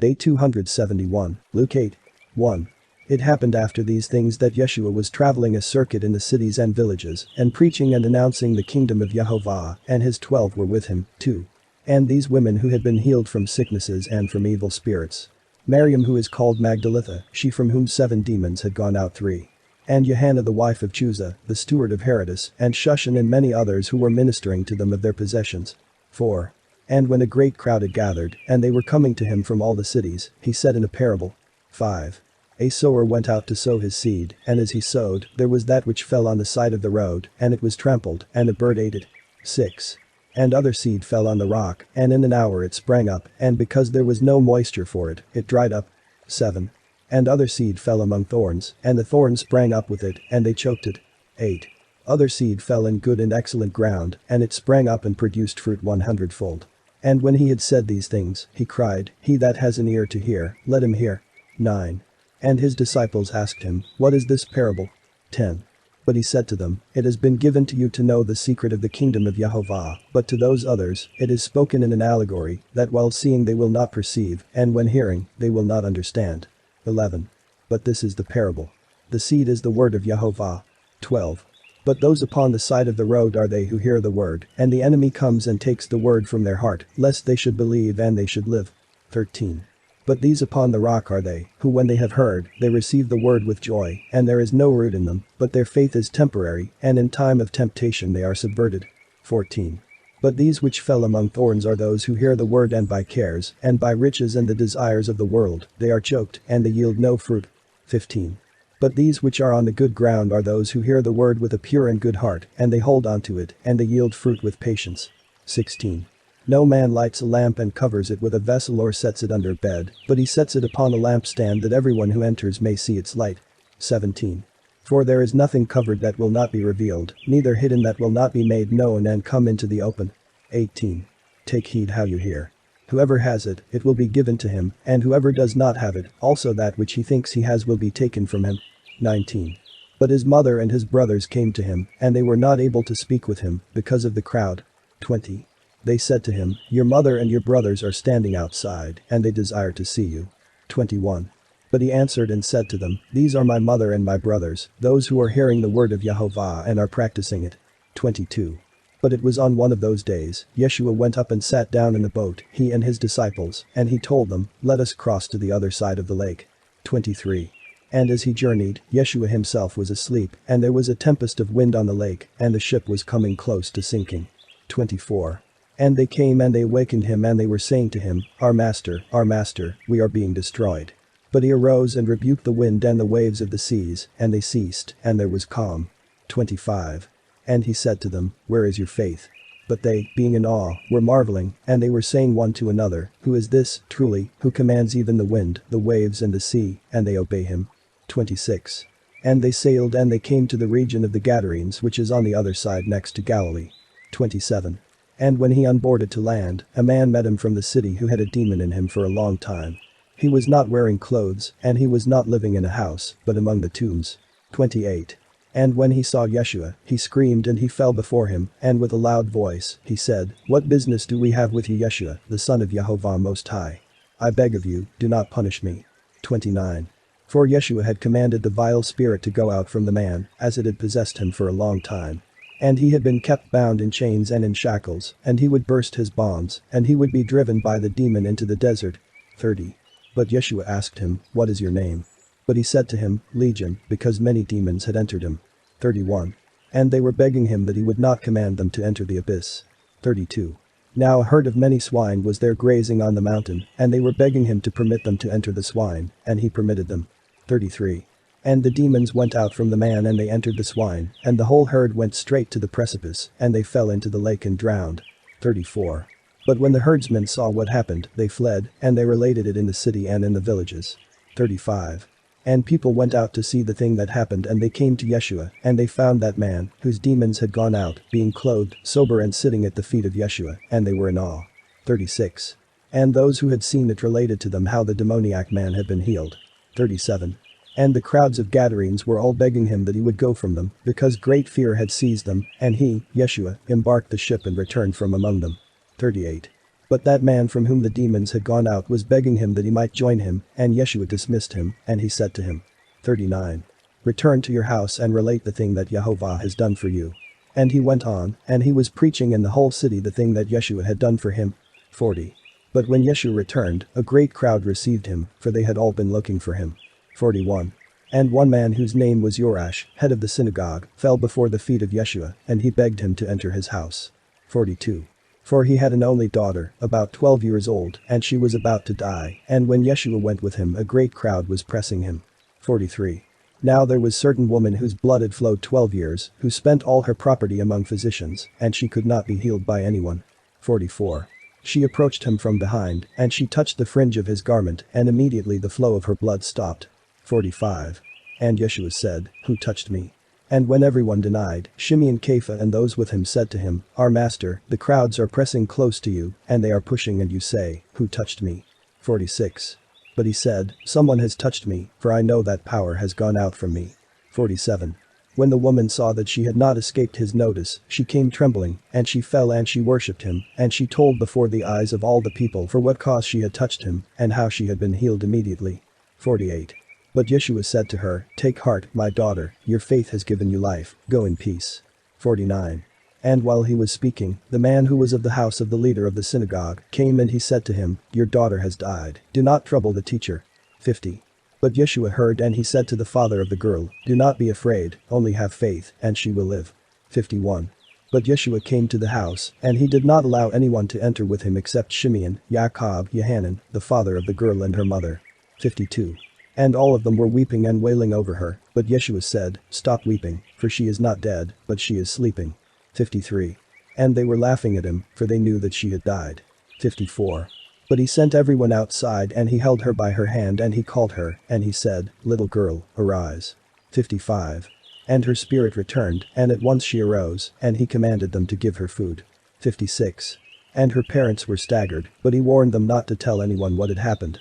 Day 271, Luke 8. 1. It happened after these things that Yeshua was traveling a circuit in the cities and villages and preaching and announcing the kingdom of Yehovah, and his 12 were with him. 2. And these women who had been healed from sicknesses and from evil spirits. Miriam, who is called Magdalitha, she from whom 7 demons had gone out. 3. And Johanna the wife of Chuza, the steward of Herodes, and Shushan and many others who were ministering to them of their possessions. 4. And when a great crowd had gathered, and they were coming to him from all the cities, he said in a parable. 5. A sower went out to sow his seed, and as he sowed, there was that which fell on the side of the road, and it was trampled, and a bird ate it. 6. And other seed fell on the rock, and in an hour it sprang up, and because there was no moisture for it, it dried up. 7. And other seed fell among thorns, and the thorns sprang up with it, and they choked it. 8. Other seed fell in good and excellent ground, and it sprang up and produced fruit 100-fold. And when he had said these things, he cried, He that has an ear to hear, let him hear. 9. And his disciples asked him, What is this parable? 10. But he said to them, It has been given to you to know the secret of the kingdom of Yehovah, but to those others, it is spoken in an allegory, that while seeing they will not perceive, and when hearing, they will not understand. 11. But this is the parable. The seed is the word of Yehovah. 12. But those upon the side of the road are they who hear the word, and the enemy comes and takes the word from their heart, lest they should believe and they should live. 13. But these upon the rock are they, who when they have heard, they receive the word with joy, and there is no root in them, but their faith is temporary, and in time of temptation they are subverted. 14. But these which fell among thorns are those who hear the word and by cares, and by riches and the desires of the world, they are choked, and they yield no fruit. 15. But these which are on the good ground are those who hear the word with a pure and good heart, and they hold on to it, and they yield fruit with patience. 16. No man lights a lamp and covers it with a vessel or sets it under bed, but he sets it upon a lampstand that everyone who enters may see its light. 17. For there is nothing covered that will not be revealed, neither hidden that will not be made known and come into the open. 18. Take heed how you hear. Whoever has it, it will be given to him, and whoever does not have it, also that which he thinks he has will be taken from him. 19. But his mother and his brothers came to him, and they were not able to speak with him, because of the crowd. 20. They said to him, Your mother and your brothers are standing outside, and they desire to see you. 21. But he answered and said to them, These are my mother and my brothers, those who are hearing the word of Yehovah and are practicing it. 22. But it was on one of those days, Yeshua went up and sat down in the boat, he and his disciples, and he told them, Let us cross to the other side of the lake. 23. And as he journeyed, Yeshua himself was asleep, and there was a tempest of wind on the lake, and the ship was coming close to sinking. 24. And they came and they awakened him and they were saying to him, Our master, we are being destroyed. But he arose and rebuked the wind and the waves of the seas, and they ceased, and there was calm. 25. And he said to them, Where is your faith? But they, being in awe, were marveling, and they were saying one to another, Who is this, truly, who commands even the wind, the waves and the sea, and they obey him? 26. And they sailed and they came to the region of the Gadarenes, which is on the other side next to Galilee. 27. And when he unboarded to land, a man met him from the city who had a demon in him for a long time. He was not wearing clothes, and he was not living in a house, but among the tombs. 28. And when he saw Yeshua, he screamed and he fell before him, and with a loud voice, he said, What business do we have with you, Yeshua, the Son of Yehovah Most High? I beg of you, do not punish me. 29. For Yeshua had commanded the vile spirit to go out from the man, as it had possessed him for a long time. And he had been kept bound in chains and in shackles, and he would burst his bonds, and he would be driven by the demon into the desert. 30. But Yeshua asked him, What is your name? But he said to him, Legion, because many demons had entered him. 31. And they were begging him that he would not command them to enter the abyss. 32. Now a herd of many swine was there grazing on the mountain, and they were begging him to permit them to enter the swine, and he permitted them. 33. And the demons went out from the man and they entered the swine, and the whole herd went straight to the precipice, and they fell into the lake and drowned. 34. But when the herdsmen saw what happened, they fled, and they related it in the city and in the villages. 35. And people went out to see the thing that happened, and they came to Yeshua, and they found that man, whose demons had gone out, being clothed, sober and sitting at the feet of Yeshua, and they were in awe. 36. And those who had seen it related to them how the demoniac man had been healed. 37. And the crowds of Gadarenes were all begging him that he would go from them, because great fear had seized them, and he, Yeshua, embarked the ship and returned from among them. 38. But that man from whom the demons had gone out was begging him that he might join him, and Yeshua dismissed him, and he said to him. 39. Return to your house and relate the thing that Yehovah has done for you. And he went on, and he was preaching in the whole city the thing that Yeshua had done for him. 40. But when Yeshua returned, a great crowd received him, for they had all been looking for him. 41. And one man whose name was Yorash, head of the synagogue, fell before the feet of Yeshua, and he begged him to enter his house. 42. For he had an only daughter, about 12 years old, and she was about to die, and when Yeshua went with him a great crowd was pressing him. 43. Now there was certain woman whose blood had flowed 12 years, who spent all her property among physicians, and she could not be healed by anyone. 44. She approached him from behind, and she touched the fringe of his garment, and immediately the flow of her blood stopped. 45. And Yeshua said, Who touched me? And when everyone denied, Shimei, Kepha and those with him said to him, Our master, the crowds are pressing close to you, and they are pushing and you say, Who touched me? 46. But he said, Someone has touched me, for I know that power has gone out from me. 47. When the woman saw that she had not escaped his notice, she came trembling, and she fell and she worshipped him, and she told before the eyes of all the people for what cause she had touched him, and how she had been healed immediately. 48. But Yeshua said to her, Take heart, my daughter, your faith has given you life, go in peace. 49. And while he was speaking, the man who was of the house of the leader of the synagogue came and he said to him, Your daughter has died, do not trouble the teacher. 50. But Yeshua heard and he said to the father of the girl, Do not be afraid, only have faith, and she will live. 51. But Yeshua came to the house, and he did not allow anyone to enter with him except Shimeon, Yaakov, Yohanan, the father of the girl and her mother. 52. And all of them were weeping and wailing over her, but Yeshua said, Stop weeping, for she is not dead, but she is sleeping. 53. And they were laughing at him, for they knew that she had died. 54. But he sent everyone outside and he held her by her hand and he called her, and he said, Little girl, arise. 55. And her spirit returned, and at once she arose, and he commanded them to give her food. 56. And her parents were staggered, but he warned them not to tell anyone what had happened.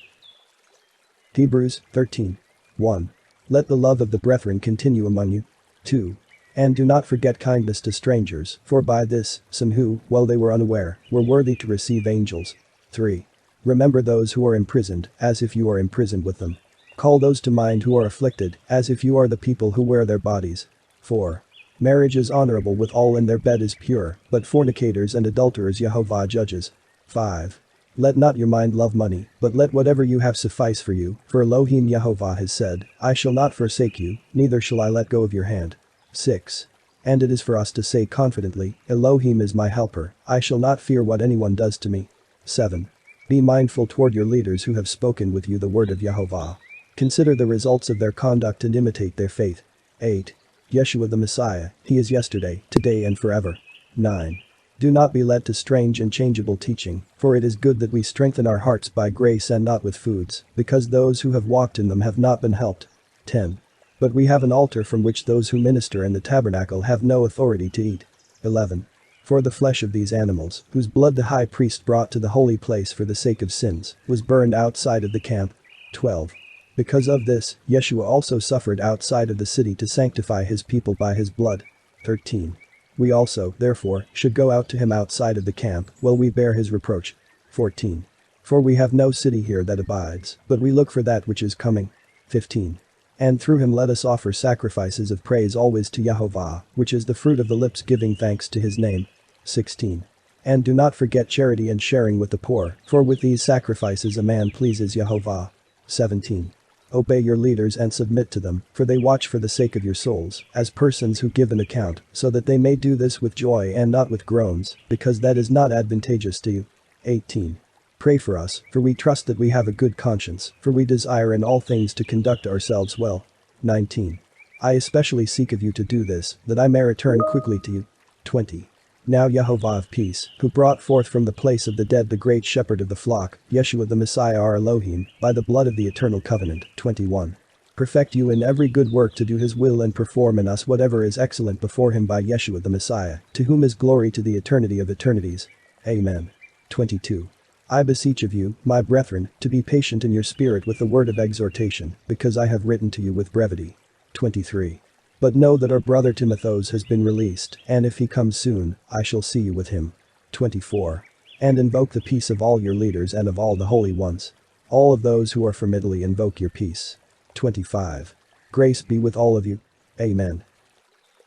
Hebrews 13. 1. Let the love of the brethren continue among you. 2. And do not forget kindness to strangers, for by this, some who, while they were unaware, were worthy to receive angels. 3. Remember those who are imprisoned, as if you are imprisoned with them. Call those to mind who are afflicted, as if you are the people who wear their bodies. 4. Marriage is honorable with all and their bed is pure, but fornicators and adulterers Yehovah judges. 5. Let not your mind love money, but let whatever you have suffice for you, for Elo-heem Yehovah has said, I shall not forsake you, neither shall I let go of your hand. 6. And it is for us to say confidently, Elo-heem is my helper, I shall not fear what anyone does to me. 7. Be mindful toward your leaders who have spoken with you the word of Yehovah. Consider the results of their conduct and imitate their faith. 8. Yeshua the Messiah, he is yesterday, today and forever. 9. Do not be led to strange and changeable teaching, for it is good that we strengthen our hearts by grace and not with foods, because those who have walked in them have not been helped. 10. But we have an altar from which those who minister in the tabernacle have no authority to eat. 11. For the flesh of these animals, whose blood the high priest brought to the holy place for the sake of sins, was burned outside of the camp. 12. Because of this, Yeshua also suffered outside of the city to sanctify his people by his blood. 13. We also, therefore, should go out to him outside of the camp, while we bear his reproach. 14. For we have no city here that abides, but we look for that which is coming. 15. And through him let us offer sacrifices of praise always to Yehovah, which is the fruit of the lips giving thanks to his name. 16. And do not forget charity and sharing with the poor, for with these sacrifices a man pleases Yehovah. 17. Obey your leaders and submit to them, for they watch for the sake of your souls, as persons who give an account, so that they may do this with joy and not with groans, because that is not advantageous to you. 18. Pray for us, for we trust that we have a good conscience, for we desire in all things to conduct ourselves well. 19. I especially seek of you to do this, that I may return quickly to you. 20. Now Yehovah of peace, who brought forth from the place of the dead the great shepherd of the flock, Yeshua the Messiah our Elohim, by the blood of the eternal covenant. 21. Perfect you in every good work to do his will and perform in us whatever is excellent before him by Yeshua the Messiah, to whom is glory to the eternity of eternities. Amen. 22. I beseech of you, my brethren, to be patient in your spirit with the word of exhortation, because I have written to you with brevity. 23. But know that our brother Timotheus has been released, and if he comes soon, I shall see you with him. 24. And invoke the peace of all your leaders and of all the holy ones. All of those who are from Italy invoke your peace. 25. Grace be with all of you. Amen.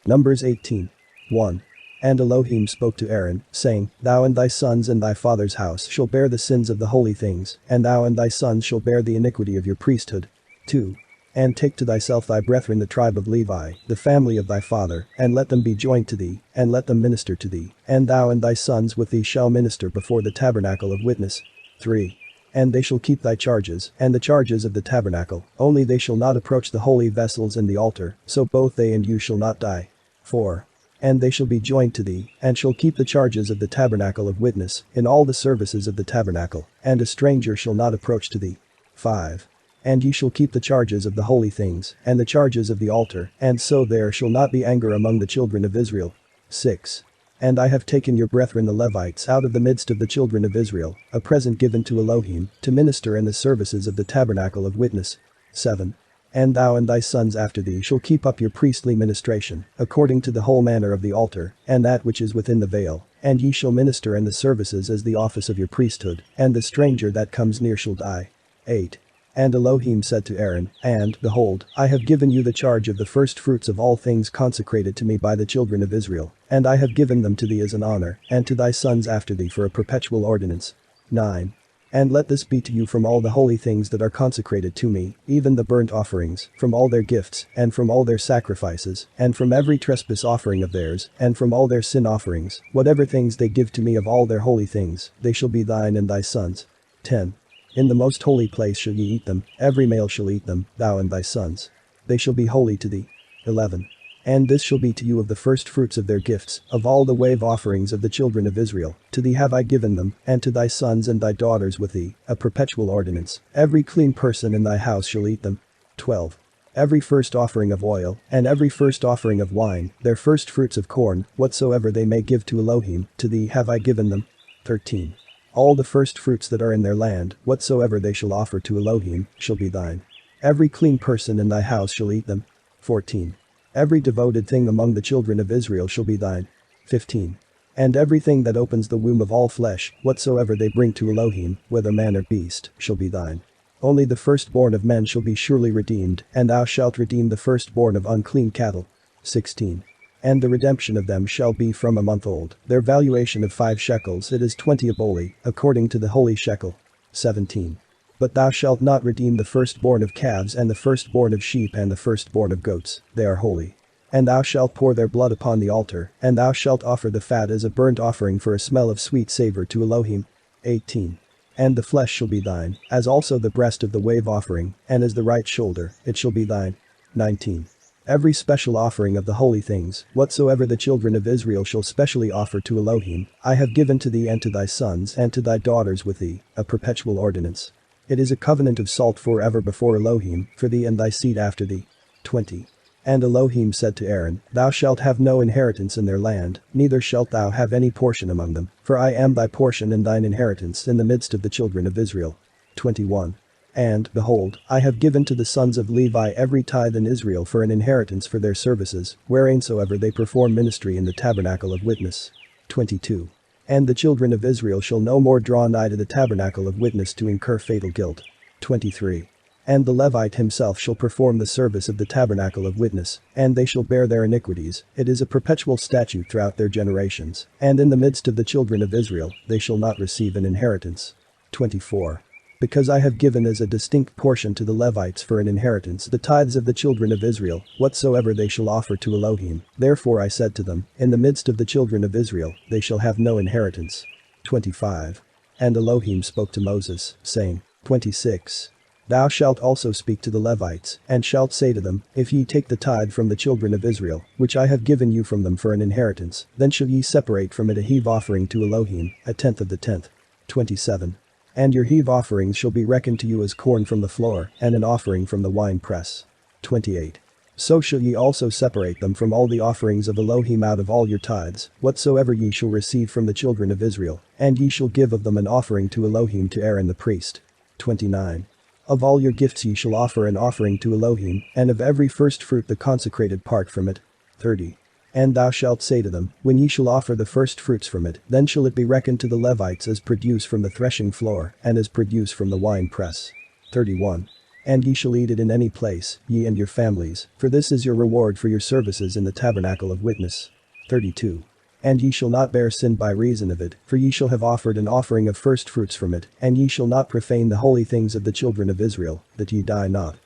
Numbers 18. 1. And Elohim spoke to Aaron, saying, Thou and thy sons and thy father's house shall bear the sins of the holy things, and thou and thy sons shall bear the iniquity of your priesthood. 2. And take to thyself thy brethren the tribe of Levi, the family of thy father, and let them be joined to thee, and let them minister to thee, and thou and thy sons with thee shall minister before the tabernacle of witness. 3. And they shall keep thy charges, and the charges of the tabernacle, only they shall not approach the holy vessels and the altar, so both they and you shall not die. 4. And they shall be joined to thee, and shall keep the charges of the tabernacle of witness, in all the services of the tabernacle, and a stranger shall not approach to thee. 5. And ye shall keep the charges of the holy things, and the charges of the altar, and so there shall not be anger among the children of Israel. 6. And I have taken your brethren the Levites out of the midst of the children of Israel, a present given to Elohim, to minister in the services of the tabernacle of witness. 7. And thou and thy sons after thee shall keep up your priestly ministration, according to the whole manner of the altar, and that which is within the veil, and ye shall minister in the services as the office of your priesthood, and the stranger that comes near shall die. 8. And Elohim said to Aaron, And, behold, I have given you the charge of the firstfruits of all things consecrated to me by the children of Israel, and I have given them to thee as an honor, and to thy sons after thee for a perpetual ordinance. 9. And let this be to you from all the holy things that are consecrated to me, even the burnt offerings, from all their gifts, and from all their sacrifices, and from every trespass offering of theirs, and from all their sin offerings, whatever things they give to me of all their holy things, they shall be thine and thy sons. 10. In the most holy place shall ye eat them, every male shall eat them, thou and thy sons. They shall be holy to thee. 11. And this shall be to you of the firstfruits of their gifts, of all the wave offerings of the children of Israel, to thee have I given them, and to thy sons and thy daughters with thee, a perpetual ordinance. Every clean person in thy house shall eat them. 12. Every first offering of oil, and every first offering of wine, their firstfruits of corn, whatsoever they may give to Elohim, to thee have I given them. 13. All the firstfruits that are in their land, whatsoever they shall offer to Elohim, shall be thine. Every clean person in thy house shall eat them. 14. Every devoted thing among the children of Israel shall be thine. 15. And everything that opens the womb of all flesh, whatsoever they bring to Elohim, whether man or beast, shall be thine. Only the firstborn of men shall be surely redeemed, and thou shalt redeem the firstborn of unclean cattle. 16. And the redemption of them shall be from a month old, their valuation of 5 shekels, it is 20 oboli, according to the holy shekel. 17. But thou shalt not redeem the firstborn of calves and the firstborn of sheep and the firstborn of goats, they are holy. And thou shalt pour their blood upon the altar, and thou shalt offer the fat as a burnt offering for a smell of sweet savor to Elohim. 18. And the flesh shall be thine, as also the breast of the wave offering, and as the right shoulder, it shall be thine. 19. Every special offering of the holy things, whatsoever the children of Israel shall specially offer to Elohim, I have given to thee and to thy sons and to thy daughters with thee, a perpetual ordinance. It is a covenant of salt forever before Elohim, for thee and thy seed after thee. 20. And Elohim said to Aaron, Thou shalt have no inheritance in their land, neither shalt thou have any portion among them, for I am thy portion and thine inheritance in the midst of the children of Israel. 21. And, behold, I have given to the sons of Levi every tithe in Israel for an inheritance for their services, whereinsoever they perform ministry in the tabernacle of witness. 22. And the children of Israel shall no more draw nigh to the tabernacle of witness to incur fatal guilt. 23. And the Levite himself shall perform the service of the tabernacle of witness, and they shall bear their iniquities, it is a perpetual statute throughout their generations, and in the midst of the children of Israel, they shall not receive an inheritance. 24. Because I have given as a distinct portion to the Levites for an inheritance the tithes of the children of Israel, whatsoever they shall offer to Elohim, therefore I said to them, in the midst of the children of Israel, they shall have no inheritance. 25. And Elohim spoke to Moses, saying, 26. Thou shalt also speak to the Levites, and shalt say to them, If ye take the tithe from the children of Israel, which I have given you from them for an inheritance, then shall ye separate from it a heave offering to Elohim, a tenth of the tenth. 27. And your heave offerings shall be reckoned to you as corn from the floor, and an offering from the winepress. 28. So shall ye also separate them from all the offerings of Elohim out of all your tithes, whatsoever ye shall receive from the children of Israel, and ye shall give of them an offering to Elohim to Aaron the priest. 29. Of all your gifts ye shall offer an offering to Elohim, and of every first fruit the consecrated part from it. 30. And thou shalt say to them, when ye shall offer the first fruits from it, then shall it be reckoned to the Levites as produce from the threshing floor, and as produce from the wine press. 31. And ye shall eat it in any place, ye and your families, for this is your reward for your services in the tabernacle of witness. 32. And ye shall not bear sin by reason of it, for ye shall have offered an offering of first fruits from it, and ye shall not profane the holy things of the children of Israel, that ye die not.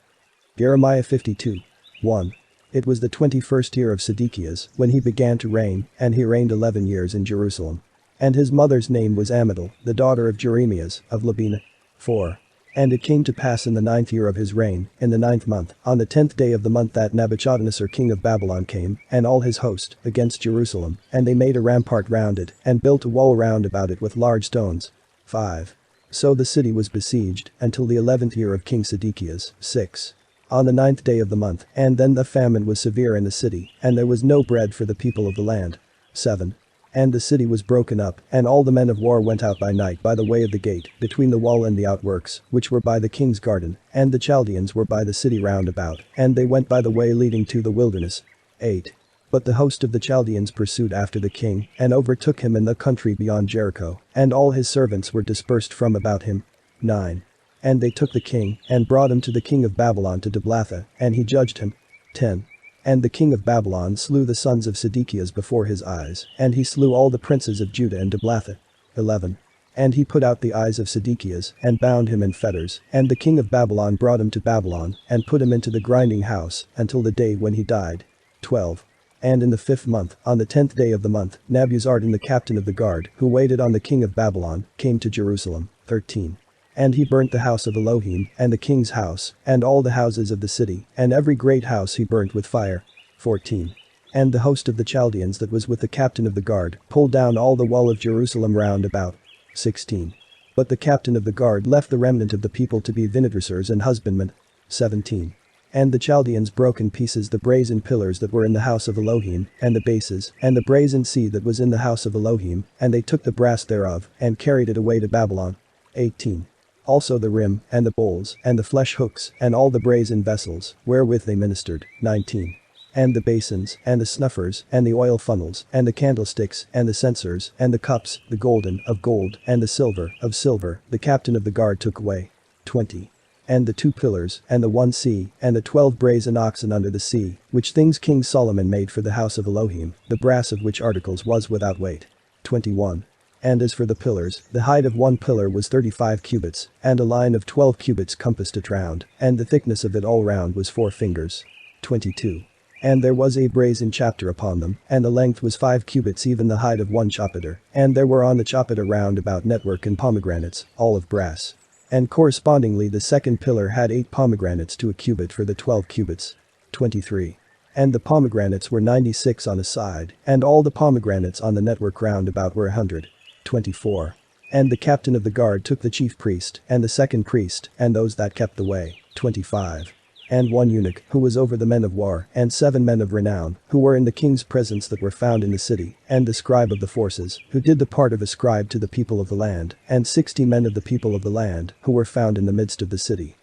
Jeremiah 52. 1. It was the 21st year of Sedekias, when he began to reign, and he reigned 11 years in Jerusalem. And his mother's name was Amidal, the daughter of Jeremias, of Libinah. 4. And it came to pass in the 9th year of his reign, in the 9th month, on the 10th day of the month, that Nebuchadnezzar king of Babylon came, and all his host, against Jerusalem, and they made a rampart round it, and built a wall round about it with large stones. 5. So the city was besieged, until the 11th year of King Sedekias. 6. On the 9th day of the month, and then the famine was severe in the city, and there was no bread for the people of the land. 7. And the city was broken up, and all the men of war went out by night by the way of the gate, between the wall and the outworks, which were by the king's garden, and the Chaldeans were by the city round about, and they went by the way leading to the wilderness. 8. But the host of the Chaldeans pursued after the king, and overtook him in the country beyond Jericho, and all his servants were dispersed from about him. 9. And they took the king, and brought him to the king of Babylon to Diblatha, and he judged him. 10. And the king of Babylon slew the sons of Sedekias before his eyes, and he slew all the princes of Judah and Diblatha. 11. And he put out the eyes of Sedekias, and bound him in fetters, and the king of Babylon brought him to Babylon, and put him into the grinding house, until the day when he died. 12. And in the 5th month, on the 10th day of the month, Nebuzaradan the captain of the guard, who waited on the king of Babylon, came to Jerusalem. 13. And he burnt the house of Elo-heem, and the king's house, and all the houses of the city, and every great house he burnt with fire. 14. And the host of the Chaldeans that was with the captain of the guard, pulled down all the wall of Jerusalem round about. 16. But the captain of the guard left the remnant of the people to be vinedressers and husbandmen. 17. And the Chaldeans broke in pieces the brazen pillars that were in the house of Elo-heem, and the bases, and the brazen sea that was in the house of Elo-heem, and they took the brass thereof, and carried it away to Babylon. 18. Also the rim, and the bowls, and the flesh hooks, and all the brazen vessels, wherewith they ministered. 19. And the basins, and the snuffers, and the oil funnels, and the candlesticks, and the censers, and the cups, the golden, of gold, and the silver, of silver, the captain of the guard took away. 20. And the 2 pillars, and the 1 sea, and the 12 brazen oxen under the sea, which things King Solomon made for the house of Elo-heem, the brass of which articles was without weight. 21. And as for the pillars, the height of 1 pillar was 35 cubits, and a line of 12 cubits compassed it round, and the thickness of it all round was 4 fingers. 22. And there was a brazen chapter upon them, and the length was 5 cubits, even the height of 1 chapiter, and there were on the chapiter round about network and pomegranates, all of brass. And correspondingly the 2nd pillar had 8 pomegranates to a cubit for the 12 cubits. 23. And the pomegranates were 96 on a side, and all the pomegranates on the network round about were 100. 24. And the captain of the guard took the chief priest, and the 2nd priest, and those that kept the way. 25. And 1 eunuch, who was over the men of war, and 7 men of renown, who were in the king's presence that were found in the city, and the scribe of the forces, who did the part of a scribe to the people of the land, and 60 men of the people of the land, who were found in the midst of the city.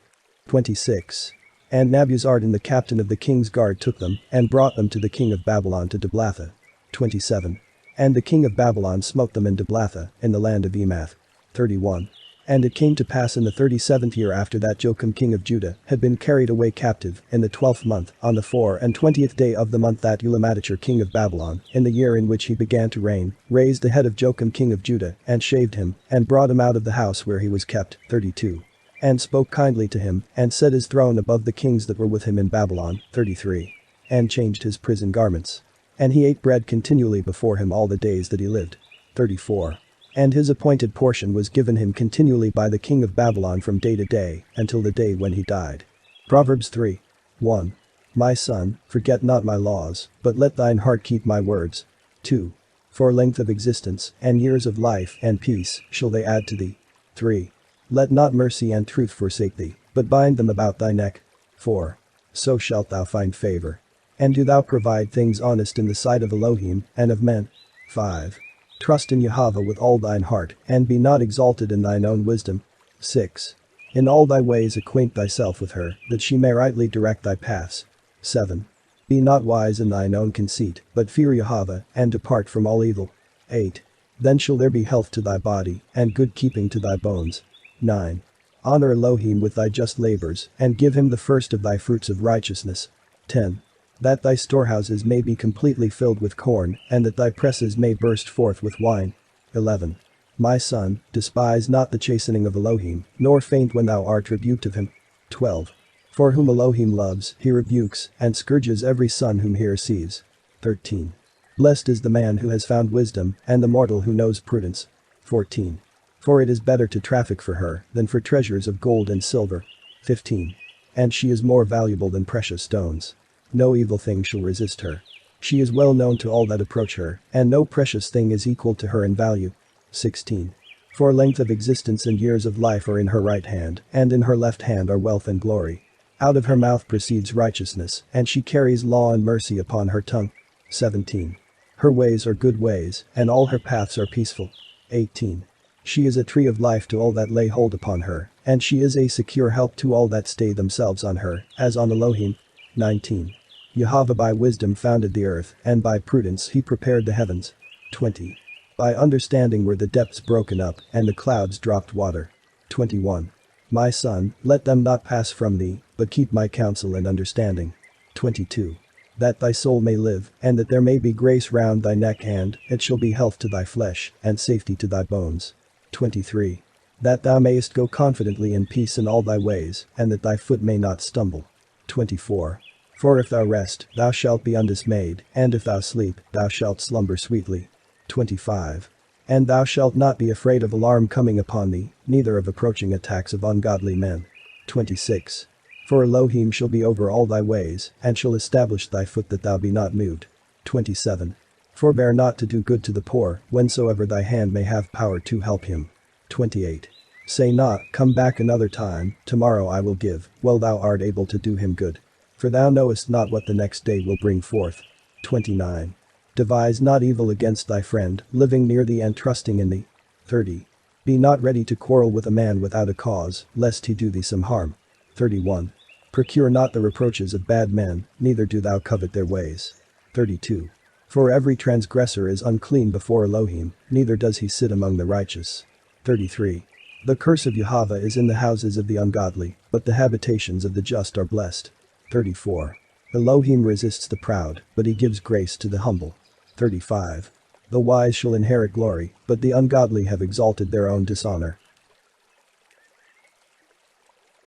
26. And Nebuzaradan the captain of the king's guard took them, and brought them to the king of Babylon to Diblatha. 27. And the king of Babylon smote them in Diblatha, in the land of Emath. 31. And it came to pass in the 37th year after that Joachim king of Judah had been carried away captive, in the 12th month, on the 24th day of the month, that Elamadachar king of Babylon, in the year in which he began to reign, raised the head of Joachim king of Judah, and shaved him, and brought him out of the house where he was kept. 32. And spoke kindly to him, and set his throne above the kings that were with him in Babylon. 33. And changed his prison garments. And he ate bread continually before him all the days that he lived. 34. And his appointed portion was given him continually by the king of Babylon from day to day, until the day when he died. Proverbs 3. 1. My son, forget not my laws, but let thine heart keep my words. 2. For length of existence, and years of life, and peace, shall they add to thee. 3. Let not mercy and truth forsake thee, but bind them about thy neck. 4. So shalt thou find favor. And do thou provide things honest in the sight of Elohim, and of men. 5. Trust in YEHOVAH with all thine heart, and be not exalted in thine own wisdom. 6. In all thy ways acquaint thyself with her, that she may rightly direct thy paths. 7. Be not wise in thine own conceit, but fear Jehovah, and depart from all evil. 8. Then shall there be health to thy body, and good keeping to thy bones. 9. Honor Elohim with thy just labors, and give him the first of thy fruits of righteousness. 10. That thy storehouses may be completely filled with corn, and that thy presses may burst forth with wine. 11. My son, despise not the chastening of Elohim, nor faint when thou art rebuked of him. 12. For whom Elohim loves, he rebukes, and scourges every son whom he receives. 13. Blessed is the man who has found wisdom, and the mortal who knows prudence. 14. For it is better to traffic for her than for treasures of gold and silver. 15. And she is more valuable than precious stones. No evil thing shall resist her. She is well known to all that approach her, and no precious thing is equal to her in value. 16. For length of existence and years of life are in her right hand, and in her left hand are wealth and glory. Out of her mouth proceeds righteousness, and she carries law and mercy upon her tongue. 17. Her ways are good ways, and all her paths are peaceful. 18. She is a tree of life to all that lay hold upon her, and she is a secure help to all that stay themselves on her, as on Elohim. 19. Jehovah by wisdom founded the earth, and by prudence he prepared the heavens. 20. By understanding were the depths broken up, and the clouds dropped water. 21. My son, let them not pass from thee, but keep my counsel and understanding. 22. That thy soul may live, and that there may be grace round thy neck, and it shall be health to thy flesh, and safety to thy bones. 23. That thou mayest go confidently in peace in all thy ways, and that thy foot may not stumble. 24. For if thou rest, thou shalt be undismayed, and if thou sleep, thou shalt slumber sweetly. 25. And thou shalt not be afraid of alarm coming upon thee, neither of approaching attacks of ungodly men. 26. For Elohim shall be over all thy ways, and shall establish thy foot that thou be not moved. 27. Forbear not to do good to the poor, whensoever thy hand may have power to help him. 28. Say not, come back another time, tomorrow I will give, while thou art able to do him good. For thou knowest not what the next day will bring forth. 29. Devise not evil against thy friend, living near thee and trusting in thee. 30. Be not ready to quarrel with a man without a cause, lest he do thee some harm. 31. Procure not the reproaches of bad men, neither do thou covet their ways. 32. For every transgressor is unclean before Elohim, neither does he sit among the righteous. 33. The curse of Jehovah is in the houses of the ungodly, but the habitations of the just are blessed. 34. Elohim resists the proud, but he gives grace to the humble. 35. The wise shall inherit glory, but the ungodly have exalted their own dishonor.